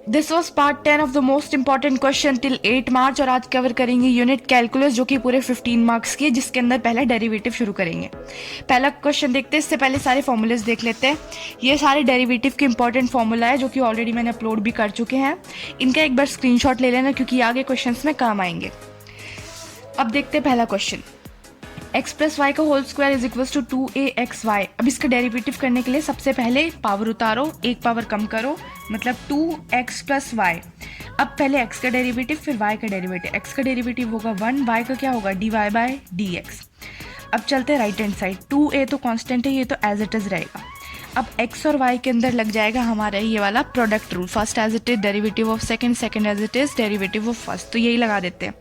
This was part 10 of the most important question till 8 मार्च और आज cover करेंगे unit calculus जो कि पूरे 15 मार्क्स की है, जिसके अंदर पहला डेरिवेटिव शुरू करेंगे। पहला क्वेश्चन देखते हैं, इससे पहले सारे फॉर्मूलेस देख लेते हैं। ये सारे डेरिवेटिव के इंपॉर्टेंट फॉर्मूला है जो कि ऑलरेडी मैंने अपलोड भी कर चुके हैं। इनका एक बार स्क्रीनशॉट ले लेना क्योंकि आगे क्वेश्चन में काम आएंगे। अब देखते हैं पहला क्वेश्चन, x प्लस वाई का whole square is equal to 2axy। अब इसका डेरिवेटिव करने के लिए सबसे पहले पावर उतारो, एक पावर कम करो, मतलब 2x प्लस वाई। अब पहले x का डेरिवेटिव फिर y का डेरिवेटिव। x का डेरिवेटिव होगा 1, y का क्या होगा dy बाय dx। अब चलते हैं राइट हैंड साइड, 2a तो कांस्टेंट है, ये तो एज इट इज रहेगा। अब x और y के अंदर लग जाएगा हमारा ये वाला product rule, first as it is derivative of second, second as it is derivative of first. तो यही लगा देते हैं,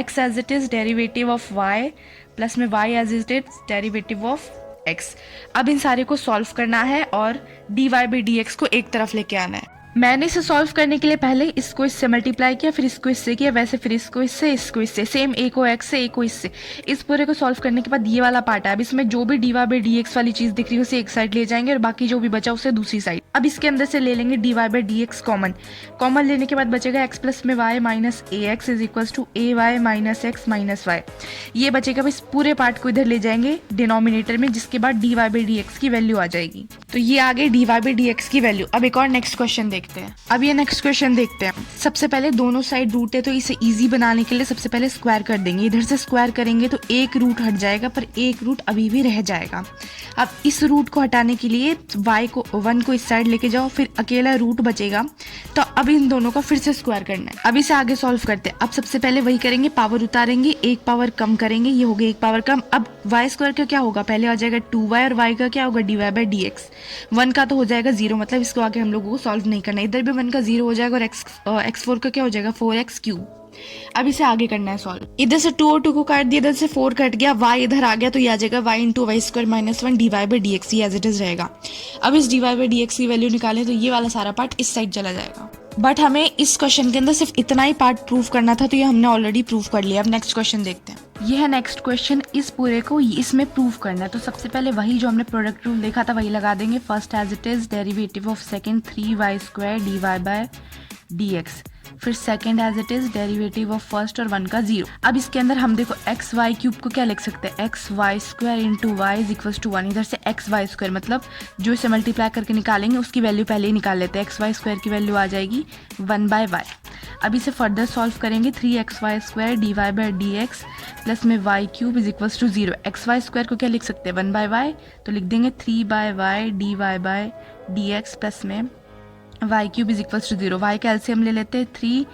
x as it is derivative of y plus में y as it is derivative of x। अब इन सारे को solve करना है और dy बाई dx को एक तरफ लेके आना है। मैंने इसे सॉल्व करने के लिए पहले इसको इससे मल्टीप्लाई किया, फिर इसको इससे किया, वैसे फिर इसको इससे, सेम a को x से, a को इससे। इस पूरे को सॉल्व करने के बाद ये वाला पार्ट है। अब इसमें जो भी dy बाई dx वाली चीज दिख रही है उसे एक साइड ले जाएंगे और बाकी जो भी बचा उसे दूसरी साइड। अब इसके अंदर से ले लेंगे dy बाई dx कॉमन लेने के बाद बचेगा x प्लस में y minus ax is equal to ay minus x minus y। ये बचेगा, अब इस पूरे पार्ट को इधर ले जाएंगे डिनोमिनेटर में, जिसके बाद dy बाई dx की वैल्यू आ जाएगी। तो ये आगे dy बाई dx की वैल्यू। अब एक और नेक्स्ट क्वेश्चन देखते हैं। अब ये नेक्स्ट क्वेश्चन देखते हैं। सबसे पहले दोनों साइड रूट है तो इसे इजी बनाने के लिए सबसे पहले स्क्वायर कर देंगे। इधर से स्क्वायर करेंगे तो एक रूट हट जाएगा पर एक रूट अभी भी रह जाएगा। अब इस रूट को हटाने के लिए y को 1 को इस साइड लेके जाओ, फिर अकेला रूट बचेगा। तो अब इन दोनों का फिर से स्क्वायर करना है। अब इसे आगे सॉल्व करते हैं। अब सबसे पहले वही करेंगे, पावर उतारेंगे, एक पावर कम करेंगे, ये हो गया एक पावर कम। अब y स्क्वायर का क्या होगा, पहले आ जाएगा 2y और y का क्या होगा dy बाई dx। 1 का तो हो जाएगा 0, मतलब इसको आगे हम लोगों को सॉल्व नहीं करना। इधर भी 1 का 0 हो जाएगा और x4 का क्या हो जाएगा 4x क्यूब। अब इसे आगे करना है सॉल्व। इधर से 2 और 2 को काट दिया, इधर से 4 कट गया, y इधर आ गया तो ये आ जाएगा y into y square minus 1 dy by dx, ये एज इट इज रहेगा। अब इस dy बाई dx की वैल्यू निकालें तो ये वाला सारा पार्ट इस साइड चला जाएगा। बट हमें इस क्वेश्चन के अंदर सिर्फ इतना ही पार्ट प्रूव करना था, तो ये हमने ऑलरेडी प्रूव कर लिया। अब नेक्स्ट क्वेश्चन देखते हैं। ये है नेक्स्ट क्वेश्चन, इस पूरे को इसमें प्रूव करना है। तो सबसे पहले वही जो हमने प्रोडक्ट रूल देखा था वही लगा देंगे। First as it is derivative of second 3y square dy by dx, फिर second as it is derivative of first और 1 का 0। अब इसके अंदर हम देखो एक्स वाई क्यूब को क्या लिख सकते हैं, x y square into y is equal to 1। इधर से एक्स वाई स्क्वायर मतलब जो इसे मल्टीप्लाई करके निकालेंगे उसकी वैल्यू पहले ही निकाल लेते हैं। एक्स वाई स्क्वायर की वैल्यू आ जाएगी 1 बाय वाई। अब इसे फर्दर सॉल्व करेंगे, 3x y square d y by d x plus में y cube is equal to 0। X y square को क्या लिख सकते हैं 1 बाय वाई, तो लिख देंगे 3 by y d y by d x plus में y cube is equal to 0। Y का एलसीएम ले लेते हैं, 3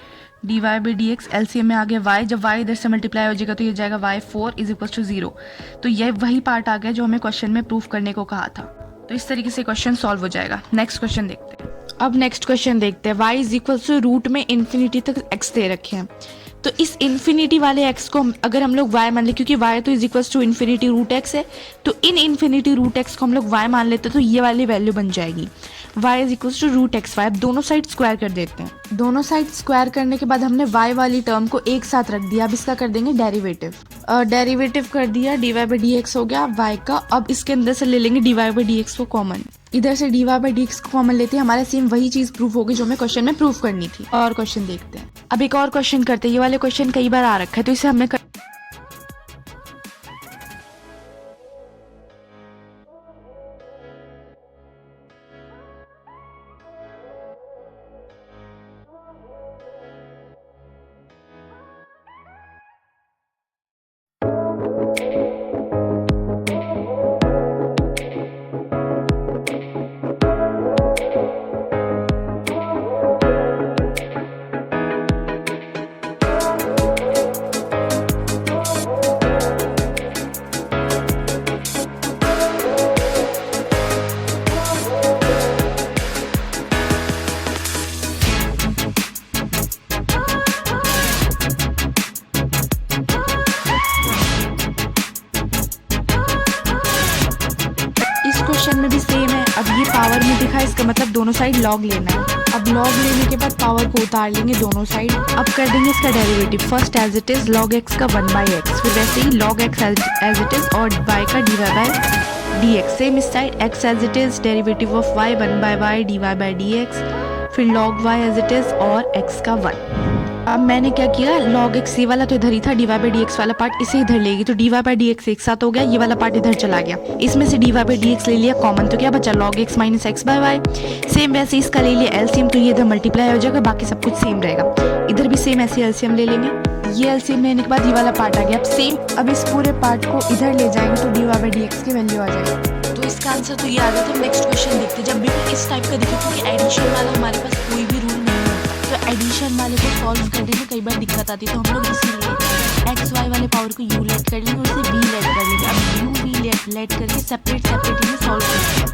d y by d x, LCM में आ गया वाई। जब वाई इधर से मल्टीप्लाई हो जाएगा तो ये जाएगा वाई 4 इज इक्वल टू 0। तो ये वही पार्ट आ गया जो हमें क्वेश्चन में प्रूफ करने को कहा था। तो इस तरीके से क्वेश्चन सॉल्व हो जाएगा। नेक्स्ट क्वेश्चन देखते हैं। अब नेक्स्ट क्वेश्चन देखते हैं। y is equal to root में इन्फिनिटी तक x दे रखे हैं, तो इस इन्फिनिटी वाले x को अगर हम लोग y मान ले, क्योंकि y तो is equal to infinity root x है, तो इन इन्फिनिटी रूट x को हम लोग y मान लेते तो ये वाली वैल्यू बन जाएगी y is equal to root x y. अब दोनों साइड स्क्वायर कर देते हैं। दोनों साइड स्क्वायर करने के बाद हमने y वाली टर्म को एक साथ रख दिया। अब इसका कर देंगे डेरिवेटिव। डेरिवेटिव कर दिया, d y by d x हो गया y का। अब इसके अंदर से ले लेंगे d y by d x को कॉमन, इधर से d y by d x को कॉमन लेते हैं। हमारे सेम वही चीज प्रूफ होगी जो हमें क्वेश्चन में प्रूफ करनी थी। और क्वेश्चन देखते हैं। अब एक और क्वेश्चन करते हैं। ये वाले क्वेश्चन कई बार आ रखा है तो इसे हमने क्वेश्चन में भी सेम है। अब ये पावर में दिखा, इसका मतलब दोनों साइड लॉग लेना है। अब लॉग लेने के बाद पावर को उतार लेंगे दोनों साइड। अब कर देंगे इसका derivative. First as it is log x का 1 बाई एक्स, फिर वैसे ही log x as it is और वाई का d y by d x. Same इस side x as it is derivative of y 1 by y d y by d x फिर log y as it is और x का 1। अब मैंने क्या किया, log x ये वाला तो इधर ही था, dy by dx वाला पार्ट इसे इधर लेगी तो dy by dx एक साथ हो गया, ये वाला पार्ट इधर चला गया, इसमें से dy by dx ले लिया कॉमन, तो क्या बचा log x minus x by y। Same वैसे इसका ले लिया एलसीएम, तो ये इधर मल्टीप्लाई हो जाएगा, बाकी सब कुछ सेम रहेगा। इधर भी सेम ऐसे एलसीएम ले लेंगे, ये एलसीएम लेने के बाद ये वाला पार्ट आ गया। अब सेम अब इस पूरे पार्ट को इधर ले जाएंगे तो dy by dx की वैल्यू आ जाएगी। तो इसका आंसर तो ये आ गया। तो नेक्स्ट क्वेश्चन देखते हैं। जब भी इस टाइप का दिखे, क्योंकि एडिशन वाला हमारे पास कोई भी रूल नहीं होता, तो एडिशन वाले को सॉल्व करने में कई बार दिक्कत आती है, तो हम लोग इसीलिए एक्स वाई वाले पावर को यू लेट कर लेंगे और इसे वी लेट कर लेंगे। अब यू वी लेट करके सेपरेट इन्हें सॉल्व करेंगे।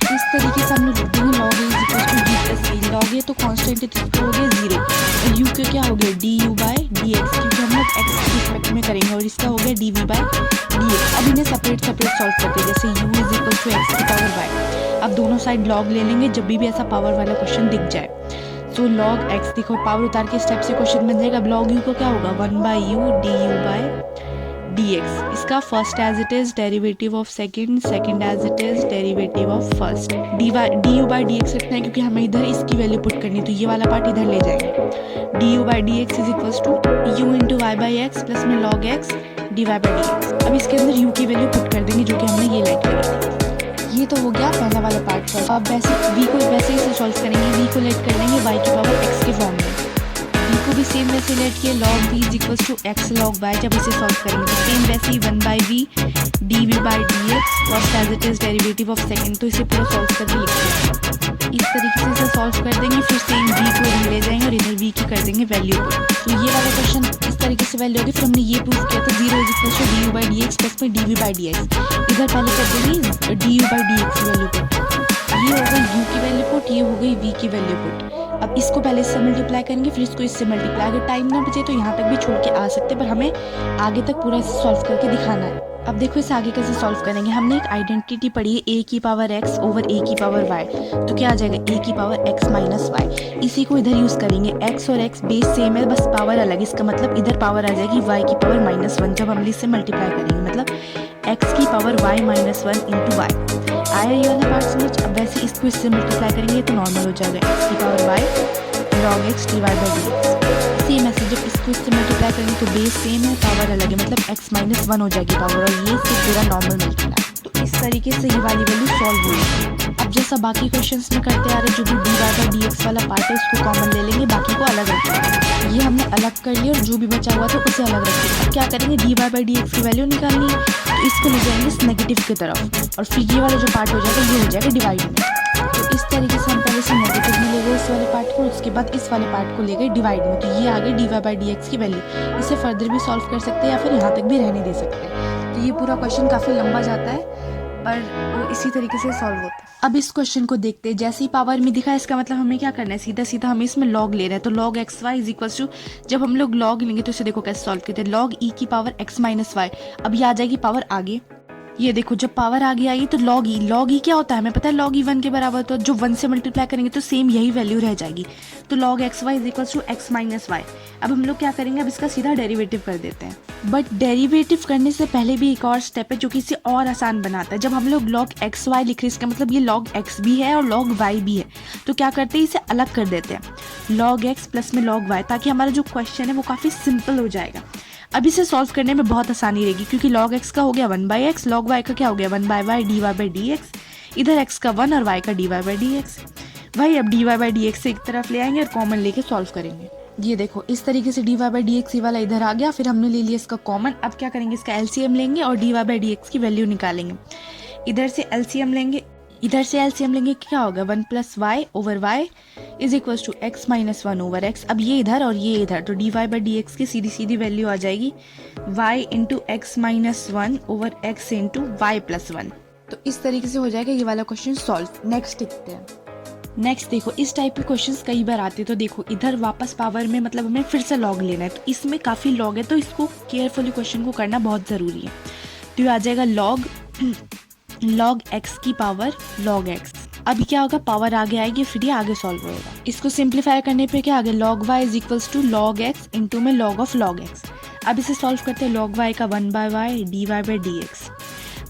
इस तरीके से हम लोग लिखते हैं log a is equal to d plus v. log a तो कांस्टेंट है तो इसको हो गया 0, और यू के क्या हो गया D u by d x, क्योंकि हम लोग एक्स के रिस्पेक्ट में करेंगे, और इसका हो गया d v by d x. अब इन्हें सेपरेट सॉल्व करते हैं, जैसे u is equal to x की पावर वाई। अब दोनों साइड log ले लेंगे जब भी ऐसा पावर वाला क्वेश्चन दिख जाए। तो log x देखो पावर उतार के स्टेप से क्वेश्चन बन जाएगा। अब log u को क्या होगा 1 by u d u by dx। इसका first as it is derivative of second as it is derivative of first. D u by d x रखना है क्योंकि हमें इधर इसकी वैल्यू पुट करनी है, तो ये वाला पार्ट इधर ले जाएंगे। D u by d x is equal to u into y by x plus में log x d y by d x. अब इसके अंदर u की वैल्यू पुट कर देंगे जो कि हमने ये लेट करी थी। ये तो हो गया पहला वाला पार्ट। अब वैसे v को वैसे ही सॉल्व करेंगे, v को लेट कर लेंगे y की पावर x के फॉर्म में। v को भी सेम वैसे लेट किए log v is equal to x log y। जब इसे सॉल्व करेंगे तो सेम वैसे ही 1 by v d v by d x first as it is derivative of second. तो इसे पूरा सॉल्व करके लिखते हैं, इस तरीके से इसे सॉल्व कर देंगे। फिर सेम v को इधर ले जाएंगे और इधर v की कर देंगे वैल्यू पुट। तो ये वाला क्वेश्चन इस तरीके से वैल्यू होगी। फिर हमने ये प्रूव किया था 0 is equal to d u by d x plus में d v by d x. इधर पहले कर देंगे d u by d x value put, ये हो गई u की वैल्यू पुट, ये हो गई v की वैल्यू पुट। अब इसको पहले इससे मल्टीप्लाई करेंगे, फिर इसको इससे मल्टीप्लाई। अगर टाइम ना बचे तो यहाँ तक भी छोड़ के आ सकते हैं, पर हमें आगे तक पूरा इसे सॉल्व करके दिखाना है। अब देखो इसे आगे कैसे सॉल्व करेंगे। हमने एक आइडेंटिटी पढ़ी है a की पावर x ओवर a की पावर y, तो क्या आ जाएगा a की पावर x माइनस y। इसी को इधर यूज करेंगे, x और x बेस सेम है, बस पावर अलग। इसका मतलब इधर पावर आ जाएगी y की पावर -1 जब हम इससे मल्टीप्लाई करेंगे, मतलब x की power y minus 1 into y. आया ये वाला पार्ट समझ। अब वैसे इसको इससे मल्टीप्लाई करेंगे तो नॉर्मल हो जाएगा x की power y log x d y by d x. Same ऐसे जब इसको इससे मल्टीप्लाई करेंगे तो बेस सेम है, पावर अलग है, मतलब x माइनस 1 हो जाएगी पावर, और ये सिर्फ पूरा नॉर्मल मल्टीप्लाई। तो इस तरीके से ये वाली वैल्यू सॉल्व हुई। अब जैसा बाकी क्वेश्चंस में करते आ रहे, जो भी d y by d x वाला पार्ट है उसको कॉमन ले लेंगे, बाकी को अलग रखेंगे। ये हमने अलग कर लिया और जो भी बचा हुआ था उसे अलग रखेंगे। अब क्या करेंगे, d y by d x की वैल्यू निकालनी है, तो इसको ले जाएंगे इस नेगेटिव की तरफ, और फिर ये वाला जो पार्ट हो जाएगा ये हो जाएगा डिवाइड में। तो इस तरीके से हम पहले से नेगेटिव में ले गए इस वाले पार्ट को, उसके बाद इस वाले पार्ट को ले गए डिवाइड में, तो ये आ गई d y by d x की वैल्यू। इसे फर्दर भी सॉल्व कर सकते हैं या फिर यहाँ तक भी रहने दे सकते हैं। तो ये पूरा क्वेश्चन काफ़ी लंबा जाता है, पर वो इसी तरीके से सॉल्व होता है। अब इस क्वेश्चन को देखते हैं। जैसे ही पावर में दिखा, इसका मतलब हमें क्या करना है, सीधा सीधा हमें इसमें लॉग ले रहे हैं। तो log x y is equal to, जब हम लोग लॉग लेंगे तो इसे देखो कैसे सॉल्व करते हैं, लॉग ई की पावर एक्स माइनस वाई। अब ये आ जाएगी पावर आगे, ये देखो जब पावर आगे आई तो लॉग ई क्या होता है हमें पता है, लॉग ई 1 के बराबर, तो जो 1 से मल्टीप्लाई करेंगे तो सेम यही वैल्यू रह जाएगी। तो log x y is equal to x minus y. अब हम लोग क्या करेंगे, अब इसका सीधा डेरिवेटिव कर देते हैं। बट डेरिवेटिव करने से पहले भी एक और स्टेप है जो कि इसे और आसान बनाता है। जब हम लोग लॉग एक्स वाई लिख रहे हैं, इसका मतलब ये लॉग एक्स भी है और लॉग वाई भी है, तो क्या करते हैं इसे अलग कर देते हैं, लॉग एक्स प्लस में लॉग वाई, ताकि हमारा जो क्वेश्चन है वो काफ़ी सिंपल हो जाएगा। अब इसे सॉल्व करने में बहुत आसानी रहेगी, क्योंकि log x का हो गया 1 बाई एक्स, log y का क्या हो गया 1 by y d y by d x, इधर x का 1 और y का d y by d x. भाई अब d y by d x से एक तरफ ले आएंगे और कॉमन लेके सॉल्व करेंगे। ये देखो इस तरीके से d y by d x वाला इधर आ गया, फिर हमने ले लिया इसका कॉमन। अब क्या करेंगे, इसका एलसीएम लेंगे और d y by d x की वैल्यू निकालेंगे। इधर से एलसीएम लेंगे, क्या होगा 1 plus y over y is equal to x minus 1 over x. अब ये इधर और ये इधर, तो d y by d x की सीधी सीधी वैल्यू आ जाएगी y into x minus 1 over x into y plus 1। तो इस तरीके से हो जाएगा ये वाला क्वेश्चन सॉल्व। नेक्स्ट देखते हैं। नेक्स्ट देखो इस टाइप के क्वेश्चंस कई बार आते हैं, तो देखो इधर वापस पावर में मतलब हमें फिर से लॉग लेना है, तो इसमें काफ़ी लॉग है, तो इसको केयरफुली क्वेश्चन को करना बहुत ज़रूरी है। तो ये आ जाएगा लॉग एक्स की पावर लॉग एक्स। अभी क्या होगा, पावर आगे आएगी, फिर ये आगे सॉल्व होगा। इसको सिंप्लीफाई करने पे क्या आ गया, log y is equals to log x into में लॉग ऑफ लॉग एक्स। अब इसे सॉल्व करते हैं, लॉग वाई का 1 by y d y by d x.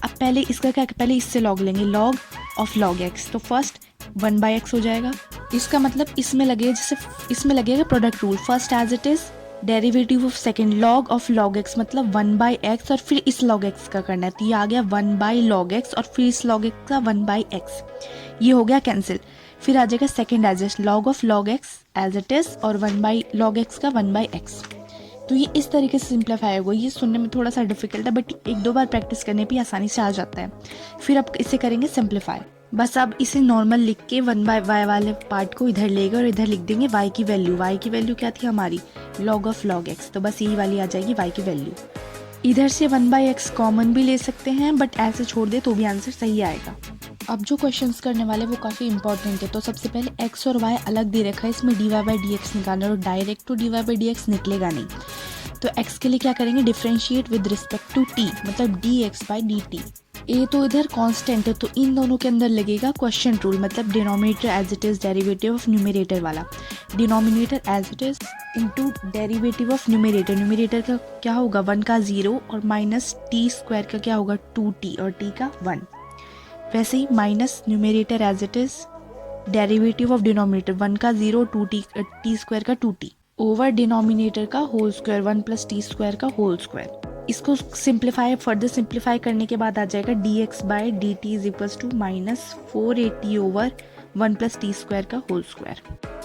अब पहले इसका क्या, पहले इससे लॉग लेंगे, लॉग ऑफ लॉग एक्स, तो फर्स्ट 1 बाई एक्स हो जाएगा, इसका मतलब इसमें लगेगा, जैसे इसमें लगेगा product rule, first as it is derivative of second log of log x, मतलब 1/x और फिर इस लॉग एक्स का करना है, तो ये आ गया 1/log x और फिर इस लॉग एक्स का 1/x, ये हो गया कैंसिल। फिर आ जाएगा second as it log of log x as it is और 1/log x का 1/x। तो ये इस तरीके से सिंप्लीफाई होगा। ये सुनने में थोड़ा सा डिफिकल्ट है बट एक दो बार प्रैक्टिस करने पे आसानी से आ जाता है। फिर अब इसे करेंगे सिंप्लीफाई। बस अब इसे नॉर्मल लिख के 1/y वाले पार्ट को इधर लेगा और इधर लिख देंगे y की वैल्यू। y की वैल्यू क्या थी हमारी, log ऑफ log x, तो बस यही वाली आ जाएगी y की वैल्यू। इधर से 1/x कॉमन भी ले सकते हैं बट ऐसे छोड़ दे तो भी आंसर सही आएगा। अब जो क्वेश्चंस करने वाले वो काफ़ी इंपॉर्टेंट है। तो सबसे पहले x और y अलग दे रखा है, इसमें dy/dx निकालना है और डायरेक्ट तो dy/dx निकलेगा नहीं। तो x के लिए क्या करेंगे, differentiate with respect to t, मतलब dx/dt। ए तो इधर कांस्टेंट है तो इन दोनों के अंदर लगेगा क्वेश्चन रूल, मतलब denominator as it is derivative of numerator वाला, denominator as it is into derivative of numerator. Numerator का क्या होगा 1 का 0 और माइनस टी स्क्वायर का क्या होगा 2t और t का 1। वैसे ही minus numerator as it is derivative of denominator 1 का 0 2t टी स्क्वायर का 2t ओवर डिनोमिनेटर का whole square 1 plus t square का होल स्क्वायर। इसको सिंप्लीफाई फर्दर सिंप्लीफाई करने के बाद आ जाएगा dx/dt is equals to -480 over 1 plus t square का होल स्क्वायर।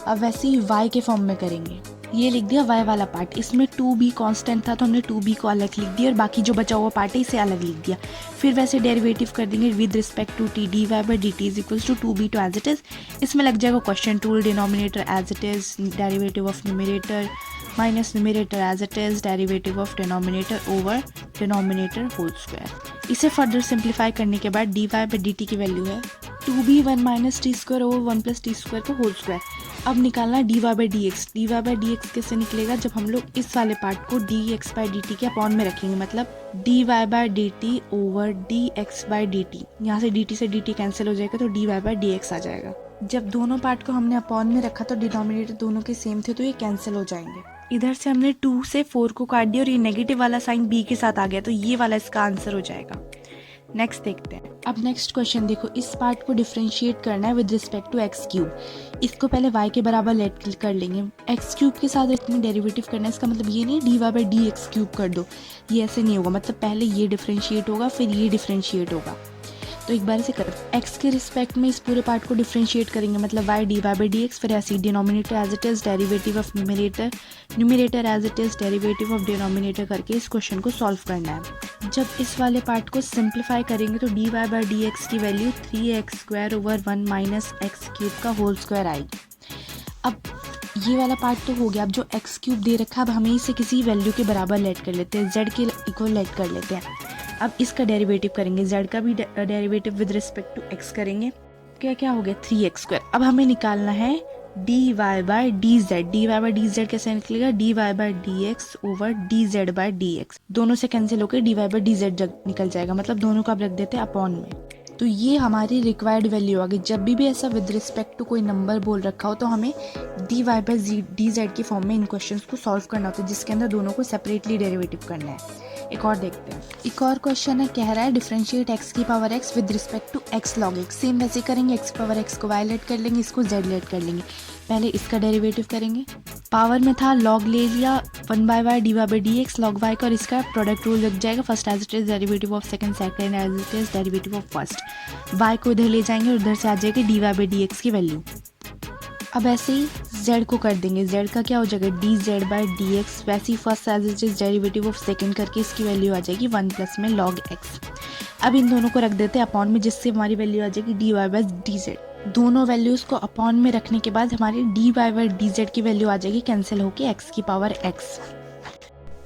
अब वैसे ही y के फॉर्म में करेंगे, ये लिख दिया y वाला पार्ट, इसमें 2b कांस्टेंट था तो हमने 2b को अलग लिख दिया और बाकी जो बचा हुआ पार्ट है इसे अलग लिख दिया। फिर वैसे डेरिवेटिव कर देंगे with respect to t, dy/dt is equals to 2b to as it is. इसमें लग जाएगा quotient rule, denominator as it is derivative of numerator minus numerator as it is derivative of denominator over denominator whole square. इसे further simplify करने के बाद dy/dt की value है 2b 1 minus t square over 1 plus t square का whole square. अब निकालना dy/dx। dy/dx कैसे निकलेगा, जब हम लोग इस वाले पार्ट को dx/dt के अपॉन में रखेंगे, मतलब dy/dt ओवर dx/dt। यहाँ से dt से dt कैंसिल हो जाएगा तो dy/dx आ जाएगा। जब दोनों पार्ट को हमने अपॉन में रखा तो डिनोमिनेटर दोनों के सेम थे तो ये कैंसिल हो जाएंगे। इधर से हमने 2 से 4 को काट दिया और ये नेगेटिव वाला साइन b के साथ आ गया तो ये वाला इसका आंसर हो जाएगा। नेक्स्ट देखते हैं। अब नेक्स्ट क्वेश्चन देखो, इस पार्ट को डिफरेंशिएट करना है with respect to x cube. इसको पहले y के बराबर लेट कर लेंगे, एक्स क्यूब के साथ इतनी डेरिवेटिव करना है। इसका मतलब ये नहीं dy/dx क्यूब कर दो, ये ऐसे नहीं होगा, मतलब पहले ये डिफरेंशिएट होगा फिर ये डिफरेंशिएट होगा। तो एक बार से करो, x के रिस्पेक्ट में इस पूरे पार्ट को डिफरेंशिएट करेंगे, मतलब y dy/dx, फिर ऐसे denominator as it is derivative of numerator, numerator as it is derivative of denominator करके इस क्वेश्चन को सॉल्व करना है। जब इस वाले पार्ट को सिंप्लीफाई करेंगे तो dy/dx की value 3x² over 1 minus x cube का होल स्क्वायर आएगी। अब ये वाला पार्ट तो हो गया। अब जो एक्स क्यूब दे रखा है अब हमें इसे किसी वैल्यू के बराबर लेट कर लेते हैं, z के इक्वल लेट कर लेते हैं। अब इसका डेरिवेटिव करेंगे, z का भी derivative with respect to x करेंगे। क्या क्या हो गया 3x²। अब हमें निकालना है dy/dz। dy/dz कैसे निकलेगा, dy/dx ओवर dz/dx, दोनों से कैंसिल होकर dy/dz निकल जाएगा, मतलब दोनों को अब रख देते हैं अपॉन में। तो ये हमारी रिक्वायर्ड वैल्यू आ गई। जब भी ऐसा विद रिस्पेक्ट टू कोई नंबर बोल रखा हो तो हमें dy/dz की फॉर्म में इन क्वेश्चंस को सॉल्व करना होता है, जिसके अंदर दोनों को सेपरेटली डेरिवेटिव करना है। एक और देखते हैं। एक और क्वेश्चन है, कह रहा है डिफरेंशिएट x की power x with respect to x log x। Same वैसे करेंगे, x पावर x को y लेट कर लेंगे, इसको z लेट कर लेंगे। पहले इसका डेरिवेटिव करेंगे, पावर में था log ले लिया 1/y dy/dx log y का, और इसका प्रोडक्ट रूल लग जाएगा, first as it is derivative of second, second as it is derivative of first. y को इधर ले जाएंगे और उधर से आ जाएगी dy/dx की वैल्यू। अब ऐसे ही z को कर देंगे, z का क्या हो जाएगा dz/dx। वैसे ही first as it is derivative of second करके इसकी वैल्यू आ जाएगी 1 प्लस में log x। अब इन दोनों को रख देते हैं अपॉन में, जिससे हमारी वैल्यू आ जाएगी dy/dz। दोनों वैल्यूज को अपॉन में रखने के बाद हमारी dy/dz की वैल्यू आ जाएगी कैंसिल होके x की पावर x।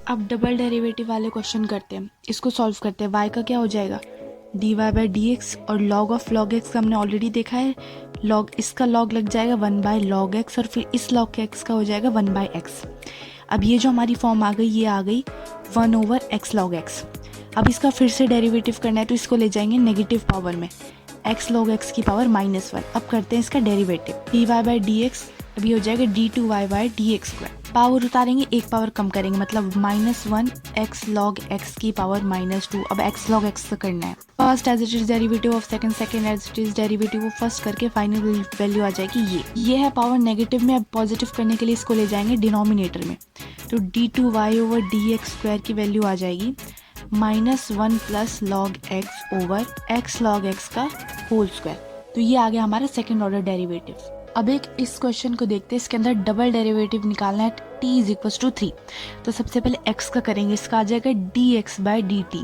अब डबल डेरिवेटिव वाले क्वेश्चन करते हैं, इसको सॉल्व करते हैं। y का क्या हो जाएगा dy/dx और log ऑफ log x का हमने ऑलरेडी देखा है, log इसका log लग जाएगा 1/log x और फिर इस log के x का हो जाएगा 1/x। अब ये जो हमारी फॉर्म आ गई ये आ गई 1/x log x। अब इसका फिर से डेरिवेटिव करना है तो इसको ले जाएंगे नेगेटिव पावर में, x log x की पावर -1। अब करते हैं इसका डेरिवेटिव, dy/dx अभी हो जाएगा d2y/dx²। पावर उतारेंगे, एक पावर कम करेंगे, मतलब -1 x log x की पावर -2। अब x log x करना है। First as it is derivative of second, second as it is derivative of first करके फाइनल वैल्यू आ जाएगी ये है पावर नेगेटिव में। अब पॉजिटिव करने के लिए इसको ले जाएंगे डिनोमिनेटर में, तो d2y/dx² की वैल्यू आ जाएगी -1 + log x over x log x का होल स्क्वायर। तो ये आ गया हमारा सेकंड ऑर्डर डेरिवेटिव। अब एक इस क्वेश्चन को देखते हैं, इसके अंदर डबल डेरिवेटिव निकालना है t = 3। तो सबसे पहले x का करेंगे, इसका आ जाएगा dx/dt।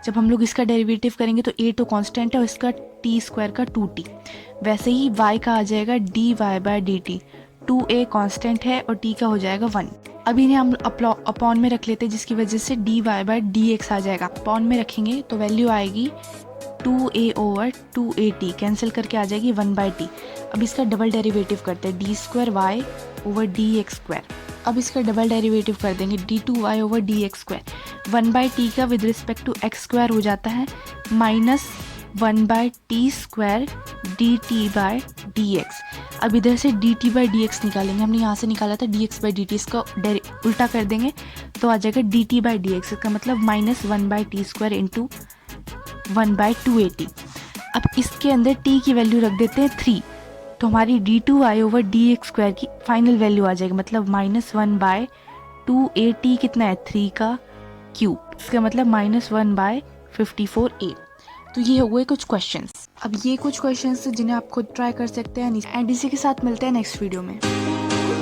जब हम लोग इसका डेरिवेटिव करेंगे तो a तो कांस्टेंट है और इसका t² का 2t। वैसे ही y का आ जाएगा dy/dt, 2a कांस्टेंट है और t का हो जाएगा 1। अब इन्हें हम अपॉन में रख लेते हैं, जिसकी वजह से dy/dx आ जाएगा। अपॉन में रखेंगे तो वैल्यू आएगी 2a ओवर 2at, कैंसिल करके आ जाएगी 1/t। अब इसका डबल डेरिवेटिव करते हैं, d2y ओवर dx²। अब इसका डबल डेरिवेटिव कर देंगे, d2y ओवर dx²। 1/t का विद रिस्पेक्ट टू x² हो जाता है -1/t² dt/dx। अब इधर से dt/dx निकालेंगे, हमने यहाँ से निकाला था dx/dt, इसका उल्टा कर देंगे तो आ जाएगा dt/dx। इसका मतलब -1/t² इंटू 1/2at। अब इसके अंदर t की वैल्यू रख देते हैं 3, तो हमारी d2y ओवर dx² की फाइनल वैल्यू आ जाएगी, मतलब -1/2at कितना है 3 का क्यूब, इसका मतलब -1/54a। तो ये हो गए कुछ क्वेश्चंस। अब ये कुछ क्वेश्चंस जिन्हें आप खुद ट्राई कर सकते हैं एंड इसी के साथ मिलते हैं नेक्स्ट वीडियो में।